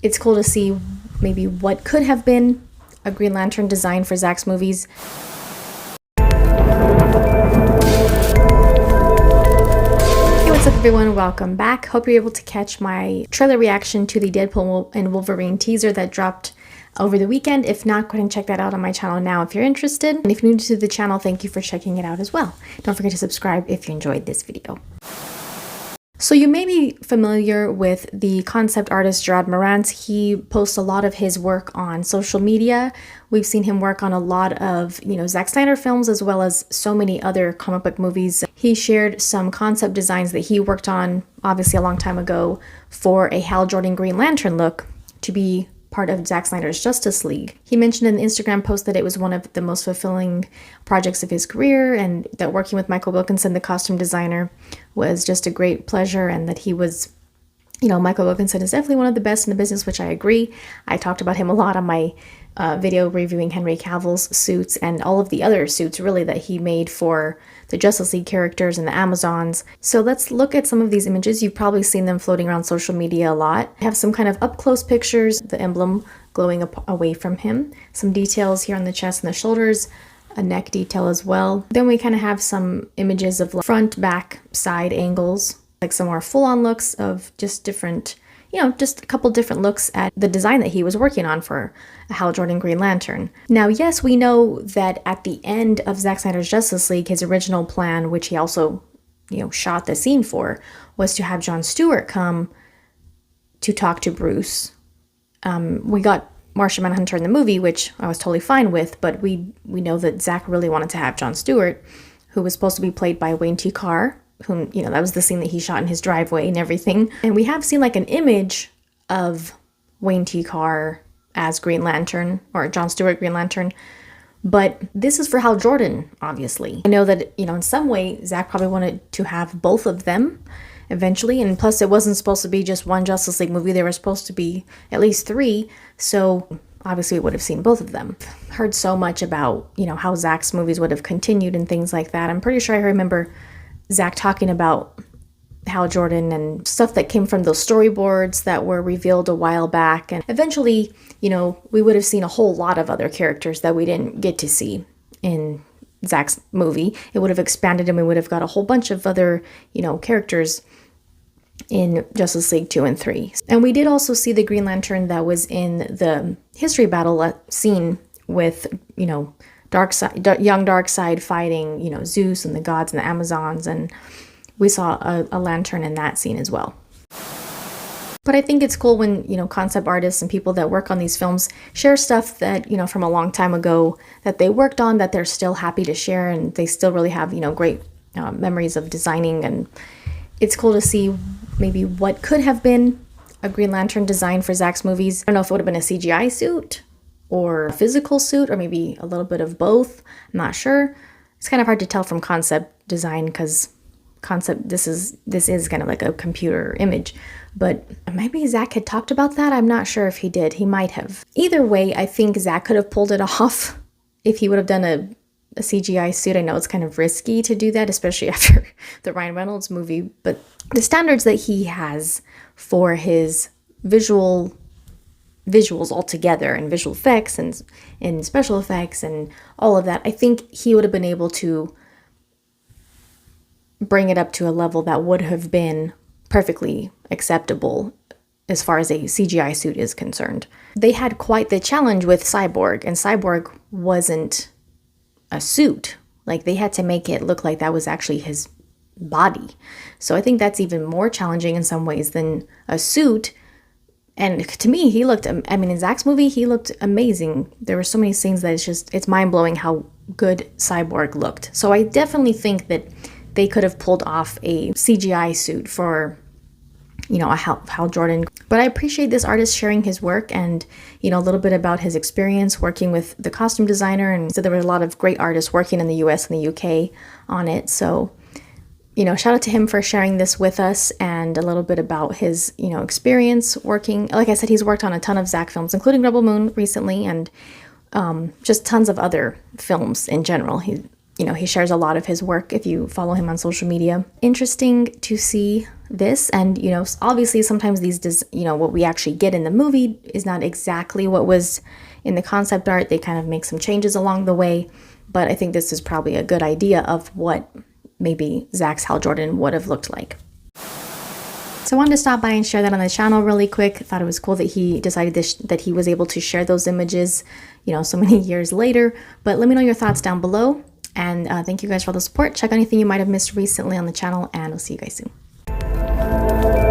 It's cool to see maybe what could have been a Green Lantern design for Zack's movies. Hey, what's up everyone? Welcome back. Hope you're able to catch my trailer reaction to the Deadpool and Wolverine teaser that dropped over the weekend. If not, go ahead and check that out on my channel now if you're interested. And if you're new to the channel, thank you for checking it out as well. Don't forget to subscribe if you enjoyed this video. So you may be familiar with the concept artist Jerad Marantz. He posts a lot of his work on social media. We've seen him work on a lot of, Zack Snyder films as well as so many other comic book movies. He shared some concept designs that he worked on, obviously a long time ago, for a Hal Jordan Green Lantern look to be part of Zack Snyder's Justice League. He mentioned in the Instagram post that it was one of the most fulfilling projects of his career and that working with Michael Wilkinson, the costume designer, was just a great pleasure, and that he was, Michael Wilkinson is definitely one of the best in the business, which I agree. I talked about him a lot on my video reviewing Henry Cavill's suits and all of the other suits really that he made for the Justice League characters and the Amazons. So let's look at some of these images. You've probably seen them floating around social media a lot. I have some kind of up close pictures, the emblem glowing away from him, some details here on the chest and the shoulders, a neck detail as well. Then we kind of have some images of front, back, side angles, like some more full-on looks of just different, just a couple different looks at the design that he was working on for a Hal Jordan Green Lantern. Now, yes, we know that at the end of Zack Snyder's Justice League, his original plan, which he also, shot the scene for, was to have John Stewart come to talk to Bruce. We got Martian Manhunter in the movie, which I was totally fine with, but we know that Zack really wanted to have John Stewart, who was supposed to be played by Wayne T. Carr, whom, that was the scene that he shot in his driveway and everything. And we have seen like an image of Wayne T. Carr as Green Lantern, or John Stewart Green Lantern, but this is for Hal Jordan, obviously. I know that, in some way, Zack probably wanted to have both of them eventually, and plus it wasn't supposed to be just one Justice League movie, there were supposed to be at least 3, so obviously we would have seen both of them. Heard so much about, how Zack's movies would have continued and things like that. I'm pretty sure I remember Zack talking about Hal Jordan and stuff that came from those storyboards that were revealed a while back, and eventually, we would have seen a whole lot of other characters that we didn't get to see in Zack's movie. It would have expanded and we would have got a whole bunch of other, characters in Justice League 2 and 3. And we did also see the Green Lantern that was in the history battle scene with, young Darkseid fighting, Zeus and the gods and the Amazons, and we saw a lantern in that scene as well. But I think it's cool when, concept artists and people that work on these films share stuff that, from a long time ago that they worked on, that they're still happy to share, and they still really have, great memories of designing. And it's cool to see maybe what could have been a Green Lantern design for Zack's movies. I don't know if it would have been a CGI suit or a physical suit, or maybe a little bit of both. I'm not sure. It's kind of hard to tell from concept design because this is kind of like a computer image, but maybe Zack had talked about that. I'm not sure if he did. He might have. Either way, I think Zack could have pulled it off if he would have done a CGI suit. I know it's kind of risky to do that, especially after the Ryan Reynolds movie, but the standards that he has for his visuals altogether, and visual effects and special effects and all of that, I think he would have been able to bring it up to a level that would have been perfectly acceptable as far as a CGI suit is concerned. They had quite the challenge with Cyborg, and Cyborg wasn't a suit. Like, they had to make it look like that was actually his body. So I think that's even more challenging in some ways than a suit. And to me, he looked, in Zack's movie, he looked amazing. There were so many scenes that it's mind-blowing how good Cyborg looked. So I definitely think that they could have pulled off a CGI suit for, a Hal Jordan. But I appreciate this artist sharing his work and, a little bit about his experience working with the costume designer. And so there were a lot of great artists working in the US and the UK on it. So, shout out to him for sharing this with us and a little bit about his, experience working. Like I said, he's worked on a ton of Zack films, including Rebel Moon recently, and just tons of other films in general. you know, he shares a lot of his work if you follow him on social media. Interesting to see this. And, you know, obviously sometimes these, you know, what we actually get in the movie is not exactly what was in the concept art. They kind of make some changes along the way. But I think this is probably a good idea of what maybe Zack's Hal Jordan would have looked like. So I wanted to stop by and share that on the channel really quick. I thought it was cool that he decided that he was able to share those images, you know, so many years later. But let me know your thoughts down below. And thank you guys for all the support. Check anything you might have missed recently on the channel, and I'll see you guys soon.